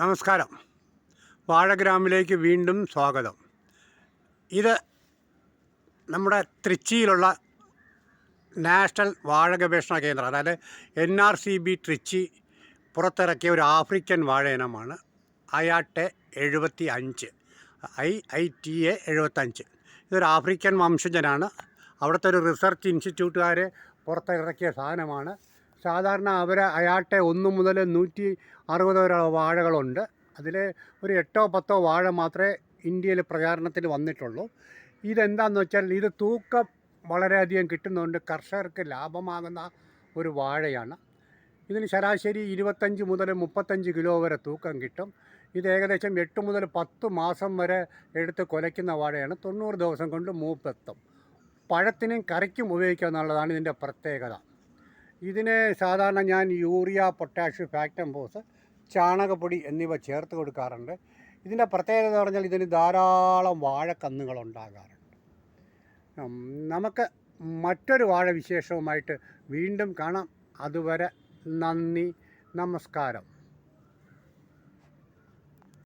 നമസ്കാരം. വാഴഗ്രാമിലേക്ക് വീണ്ടും സ്വാഗതം. ഇത് നമ്മുടെ തൃച്ചിയിലുള്ള നാഷണൽ വാഴ ഗവേഷണ കേന്ദ്രം, അതായത് NRCB ട്രിച്ചി പുറത്തിറക്കിയ ഒരു ആഫ്രിക്കൻ വാഴ ഇനമാണ് അയാട്ടെ 75, IITA 75. ഇതൊരു ആഫ്രിക്കൻ വംശജനാണ്. അവിടുത്തെ ഒരു റിസർച്ച് ഇൻസ്റ്റിറ്റ്യൂട്ടുകാർ പുറത്തിറക്കിയ സാധനമാണ്. സാധാരണ അവർ അയാട്ടെ 1 മുതൽ 160 വരെ വാഴകളുണ്ട്. അതിൽ ഒരു 8-10 വാഴ മാത്രമേ ഇന്ത്യയിൽ പ്രചാരണത്തിന് വന്നിട്ടുള്ളൂ. ഇതെന്താണെന്ന് വെച്ചാൽ ഇത് തൂക്കം വളരെയധികം കിട്ടുന്നതുകൊണ്ട് കർഷകർക്ക് ലാഭമാകുന്ന ഒരു വാഴയാണ്. ഇതിന് ശരാശരി 25 മുതൽ 35 കിലോ വരെ തൂക്കം കിട്ടും. ഇത് ഏകദേശം 8 മുതൽ 10 മാസം വരെ എടുത്ത് കുലയ്ക്കുന്ന വാഴയാണ്. 90 ദിവസം കൊണ്ട് മൂപ്പെത്തും. പഴത്തിനും കറിക്കും ഉപയോഗിക്കാമെന്നുള്ളതാണ് ഇതിൻ്റെ പ്രത്യേകത. ഇതിന് സാധാരണ ഞാൻ യൂറിയ, പൊട്ടാഷ്, ഫാക്ടംഫോസ്, ചാണകപ്പൊടി എന്നിവ ചേർത്ത് കൊടുക്കാറുണ്ട്. ഇതിൻ്റെ പ്രത്യേകത എന്ന് പറഞ്ഞാൽ ഇതിന് ധാരാളം വാഴക്കന്നുകളുണ്ടാകാറുണ്ട്. നമുക്ക് മറ്റൊരു വാഴ വിശേഷവുമായിട്ട് വീണ്ടും കാണാം. അതുവരെ നന്ദി, നമസ്കാരം.